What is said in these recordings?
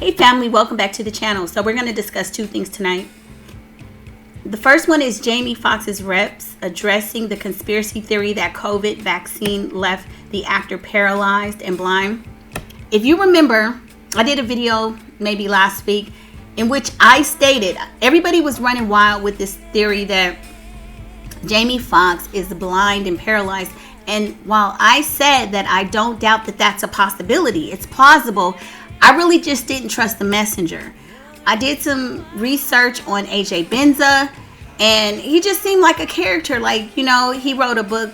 Hey family, welcome back to the channel. So we're going to discuss two things tonight. The first one is Jamie Foxx's Reps addressing the conspiracy theory that COVID vaccine left the actor paralyzed and blind. If you remember, I did a video maybe last week in which I stated everybody was running wild with this theory that Jamie Foxx is blind and paralyzed. And while I said that I don't doubt that that's a possibility, it's plausible, I really just didn't trust the messenger. I did some research on AJ Benza, and he just seemed like a character. Like, you know, he wrote a book,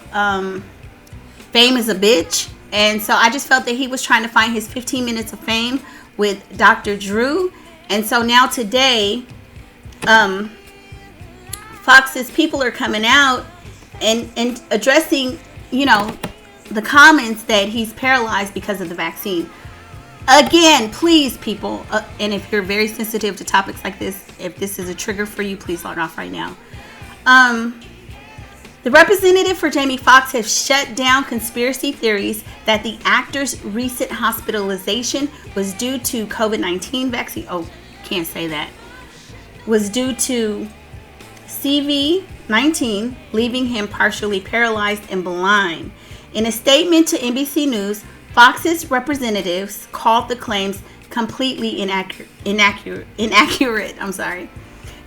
Fame is a Bitch. And so I just felt that he was trying to find his 15 minutes of fame with Dr. Drew. And so now today, Fox's people are coming out and addressing, you know, the comments that he's paralyzed because of the vaccine. Again, please, people, and if you're very sensitive to topics like this, if this is a trigger for you, please log off right now. The representative for Jamie Foxx has shut down conspiracy theories that the actor's recent hospitalization was due to COVID-19 vaccine. Oh, can't say that. Was due to CV-19, leaving him partially paralyzed and blind. In a statement to NBC News, Fox's representatives called the claims completely inaccurate.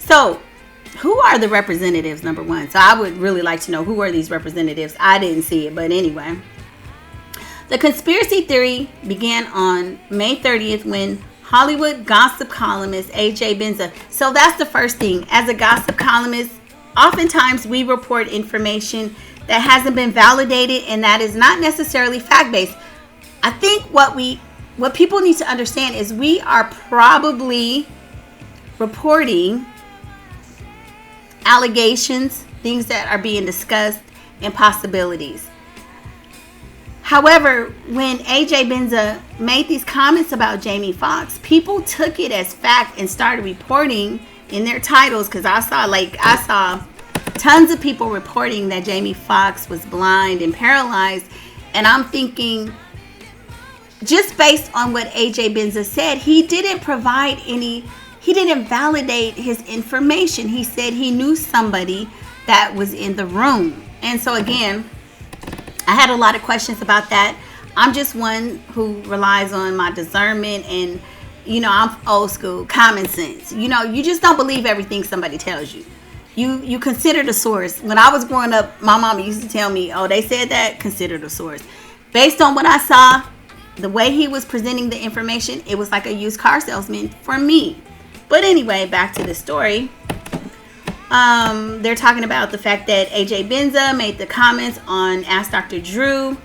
So, who are the representatives, number one? So I would really like to know, who are these representatives? I didn't see it, but anyway. The conspiracy theory began on May 30th when Hollywood gossip columnist AJ Benza. So that's the first thing. As a gossip columnist, oftentimes we report information that hasn't been validated and that is not necessarily fact-based. I think what people need to understand is we are probably reporting allegations, things that are being discussed, and possibilities. However, when AJ Benza made these comments about Jamie Foxx, people took it as fact and started reporting in their titles, because I saw tons of people reporting that Jamie Foxx was blind and paralyzed, and I'm thinking, just based on what AJ Benza said, he didn't validate his information. He said he knew somebody that was in the room. And so again, I had a lot of questions about that. I'm just one who relies on my discernment and, you know, I'm old school, common sense. You know, you just don't believe everything somebody tells you. You consider the source. When I was growing up, my mama used to tell me, oh, they said that, consider the source. Based on what I saw, the way he was presenting the information, it was like a used car salesman for me. But anyway, back to the story. They're talking about the fact that AJ Benza made the comments on Ask Dr. Drew,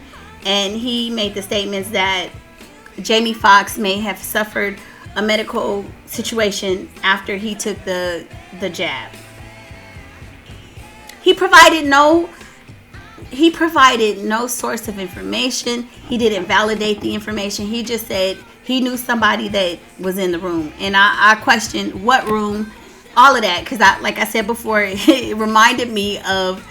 and he made the statements that Jamie Foxx may have suffered a medical situation after he took the jab. He provided no source of information. He didn't validate the information. He just said he knew somebody that was in the room. And I questioned what room, all of that, because like I said before, it reminded me of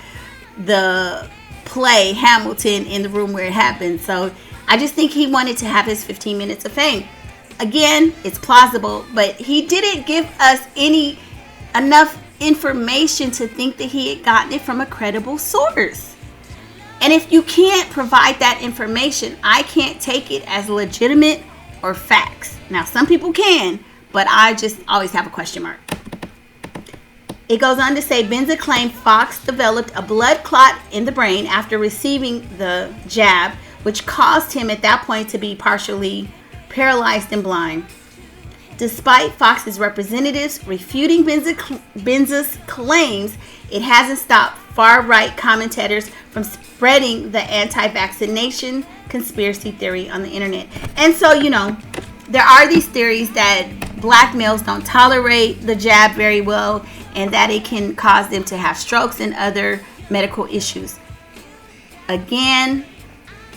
the play Hamilton, in the room where it happened. So I just think he wanted to have his 15 minutes of fame. Again, it's plausible, but he didn't give us enough information to think that he had gotten it from a credible source. And if you can't provide that information, I can't take it as legitimate or facts. Now, some people can, but I just always have a question mark. It goes on to say, Benza claimed Foxx developed a blood clot in the brain after receiving the jab, which caused him at that point to be partially paralyzed and blind. Despite Foxx's representatives refuting Benza's claims, it hasn't stopped far-right commentators from spreading the anti-vaccination conspiracy theory on the internet. And so, you know, there are these theories that black males don't tolerate the jab very well and that it can cause them to have strokes and other medical issues. Again,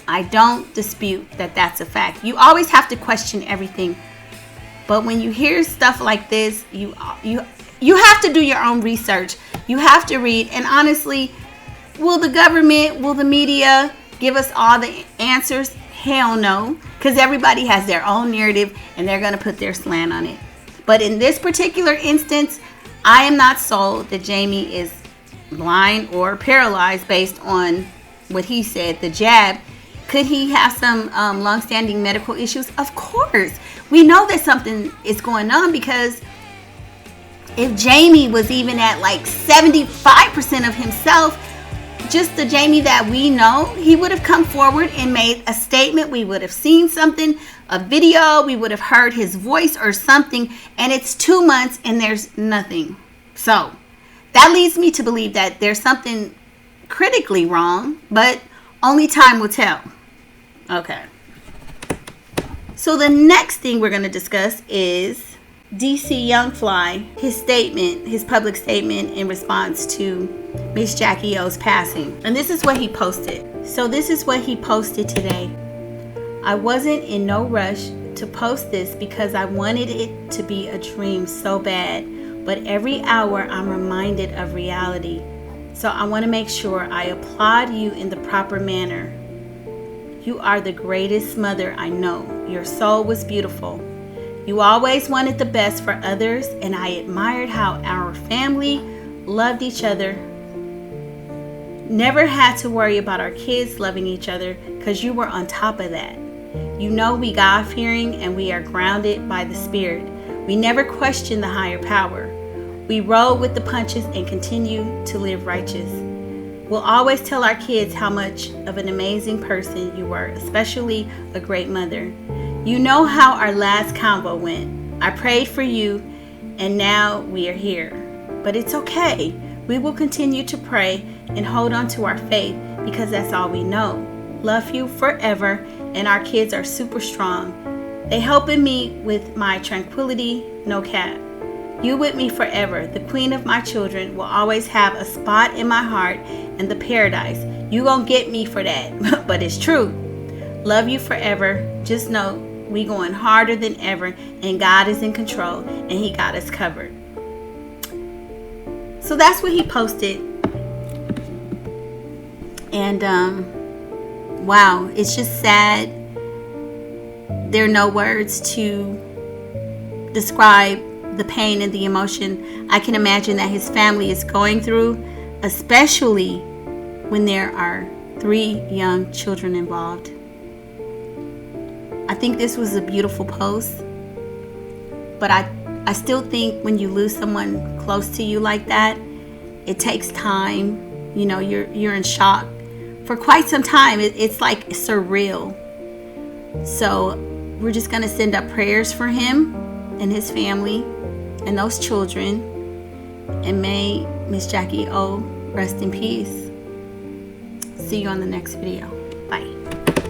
I don't dispute that that's a fact. You always have to question everything. But when you hear stuff like this, you have to do your own research. You have to read. And honestly, will the government, will the media give us all the answers? Hell no. because everybody has their own narrative and they're going to put their slant on it. But in this particular instance, I am not sold that Jamie is blind or paralyzed based on what he said, the jab. Could he have some long-standing medical issues? Of course. We know that something is going on, because if Jamie was even at like 75% of himself, just the Jamie that we know, he would have come forward and made a statement. We would have seen something, a video, we would have heard his voice or something, and it's 2 months and there's nothing. So that leads me to believe that there's something critically wrong, but only time will tell. Okay. So the next thing we're going to discuss is DC Young Fly, his statement, his public statement in response to Miss Jacky Oh's passing. And this is what he posted. So this is what he posted today. I wasn't in no rush to post this because I wanted it to be a dream so bad. But every hour I'm reminded of reality. So I want to make sure I applaud you in the proper manner. You are the greatest mother I know. Your soul was beautiful. You always wanted the best for others, and I admired how our family loved each other. Never had to worry about our kids loving each other because you were on top of that. You know we God-fearing and we are grounded by the Spirit. We never question the higher power. We roll with the punches and continue to live righteous. We'll always tell our kids how much of an amazing person you were, especially a great mother. You know how our last convo went. I prayed for you, and now we are here. But it's okay. We will continue to pray and hold on to our faith because that's all we know. Love you forever, and our kids are super strong. They helping me with my tranquility, no cap. You with me forever. The queen of my children will always have a spot in my heart and the paradise. You gonna get me for that, but it's true. Love you forever. Just know we going harder than ever, and God is in control, and He got us covered. So that's what he posted. And wow, it's just sad. There are no words to describe the pain and the emotion I can imagine that his family is going through, especially when there are 3 young children involved. I think this was a beautiful post, but I still think when you lose someone close to you like that, it takes time. You know, you're in shock for quite some time. It's like surreal. So we're just going to send up prayers for him and his family and those children, and may Miss Jacky Oh rest in peace. See you on the next video. Bye.